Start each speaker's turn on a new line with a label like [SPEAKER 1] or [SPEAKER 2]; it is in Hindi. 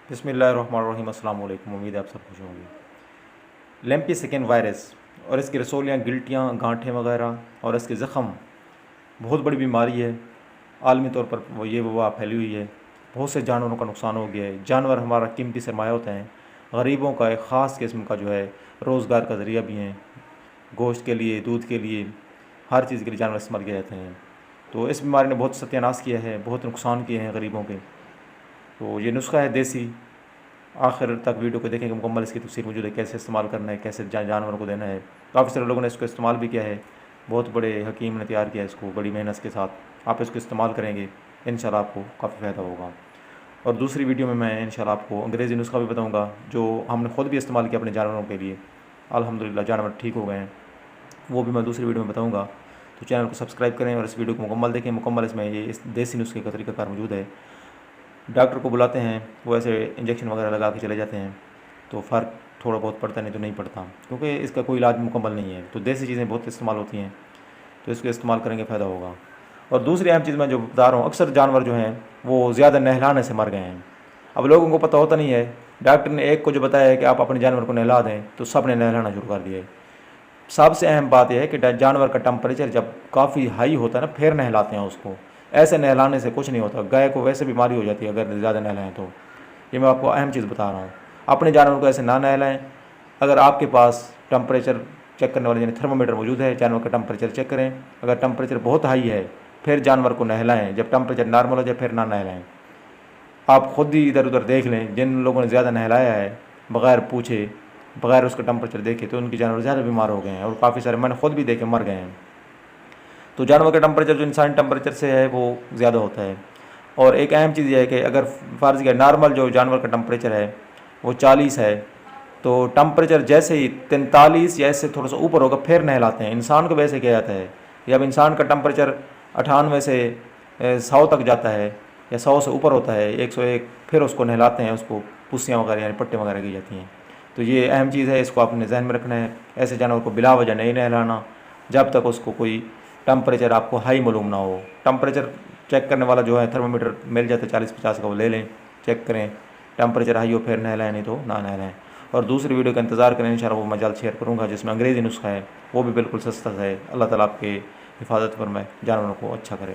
[SPEAKER 1] बिस्मिल्लाहिर्रहमानिर्रहीम। अस्सलाम वालेकुम। उम्मीद है आप सब खुश होंगे। लैम्पी स्किन वायरस और इसकी रसोलियाँ, गिल्टियाँ, गांठें वगैरह और इसके ज़ख़म बहुत बड़ी बीमारी है। आलमी तौर पर ये वबा फैली हुई है। बहुत से जानवरों का नुकसान हो गया है। जानवर हमारा कीमती सरमाया होते हैं। गरीबों का एक ख़ास किस्म का जो है रोज़गार का ज़रिया भी हैं। गोश्त के लिए, दूध के लिए, हर चीज़ के लिए जानवर इस्तेमाल किए जाते हैं। तो इस बीमारी ने बहुत सत्यानाश किया है, बहुत नुकसान किए हैं गरीबों के। तो ये नुस्खा है देसी। आखिर तक वीडियो को देखेंगे, मुकम्मल इसकी तफसीर मौजूद है, कैसे इस्तेमाल करना है, कैसे जानवरों को देना है। काफ़ी सारे लोगों ने इसको इस्तेमाल भी किया है। बहुत बड़े हकीम ने तैयार किया है इसको बड़ी मेहनत के साथ। आप इसको इस्तेमाल करेंगे, इंशाल्लाह आपको काफ़ी फ़ायदा होगा। और दूसरी वीडियो में मैं इंशाल्लाह आपको अंग्रेज़ी नुस्खा भी बताऊँगा जो हमने ख़ुद भी इस्तेमाल किया अपने जानवरों के लिए। अल्हम्दुलिल्लाह जानवर ठीक हो गए हैं। वो भी मैं दूसरी वीडियो में बताऊँगा। तो चैनल को सब्सक्राइब करें और इस वीडियो को मुकम्मल देखें। मुकम्मल इसमें ये इस देसी नुस्खे का तरीक़ाकार मौजूद है। डॉक्टर को बुलाते हैं, वो ऐसे इंजेक्शन वगैरह लगा के चले जाते हैं, तो फ़र्क थोड़ा बहुत पड़ता, नहीं तो नहीं पड़ता, क्योंकि इसका कोई इलाज मुकम्मल नहीं है। तो देसी चीज़ें बहुत इस्तेमाल होती हैं, तो इसको इस्तेमाल करेंगे फ़ायदा होगा। और दूसरी अहम चीज़ मैं जो बता रहा हूँ, अक्सर जानवर जो हैं वो ज़्यादा नहलाने से मर गए हैं। अब लोगों को पता होता नहीं है। डॉक्टर ने एक को जो बताया है कि आप अपने जानवर को नहला दें, तो सब ने नहलाना शुरू कर दिया है। सबसे अहम बात यह है कि जानवर का टेम्परेचर जब काफ़ी हाई होता है ना, फिर नहलाते हैं उसको। ऐसे नहलाने से कुछ नहीं होता। गाय को वैसे बीमारी हो जाती है अगर ज़्यादा नहलाएं तो। ये मैं आपको अहम चीज़ बता रहा हूँ। अपने जानवर को ऐसे ना नहलाएं। अगर आपके पास टेम्परेचर चेक करने वाले यानी थर्मामीटर मौजूद है, जानवर का टेम्परेचर चेक करें। अगर टेम्परेचर बहुत हाई है फिर जानवर को नहलाएँ। जब टेम्परेचर नॉर्मल हो जाए फिर ना नहलाएँ। आप ख़ुद ही इधर उधर देख लें, जिन लोगों ने ज़्यादा नहलाया है बग़ैर पूछे, बग़ैर उसका टेम्परेचर देखे, तो उनके जानवर ज़्यादा बीमार हो गए हैं। और काफ़ी सारे मैंने ख़ुद भी देखे मर गए हैं। तो जानवर का टेम्परेचर जो इंसानी टेम्परेचर से है वो ज़्यादा होता है। और एक अहम चीज़ यह है कि अगर फ़र्ज़ किया नॉर्मल जो जानवर का टेम्परेचर है वो 40 है, तो टेम्परेचर जैसे ही 43 या इससे थोड़ा सा ऊपर होगा फिर नहलाते हैं। इंसान को वैसे किया जाता है। जब इंसान का टेम्परेचर 98 से 100 तक जाता है या 100 से ऊपर होता है, 101, फिर उसको नहलाते हैं। उसको पुस्सियाँ वगैरह यानी पट्टे वगैरह की जाती हैं। तो ये अहम चीज़ है, इसको आपने ज़हन में रखना है। ऐसे जानवर को बिला वजह नहीं नहलाना जब तक उसको कोई टेम्परेचर आपको हाई मालूम ना हो। टेम्परेचर चेक करने वाला जो है थर्मामीटर मिल जाता है 40-50 का, वो ले लें, चेक करें। टेम्परेचर हाई हो फिर नहलाएं, नहीं तो ना नहलाएं। और दूसरी वीडियो का इंतज़ार करें, इंशाल्लाह वो मैं जल्द शेयर करूँगा, जिसमें अंग्रेज़ी नुस्खा है, वो भी बिल्कुल सस्ता है। अल्लाह ताला आपके हिफाजत फरमाए, जानवरों को अच्छा करे।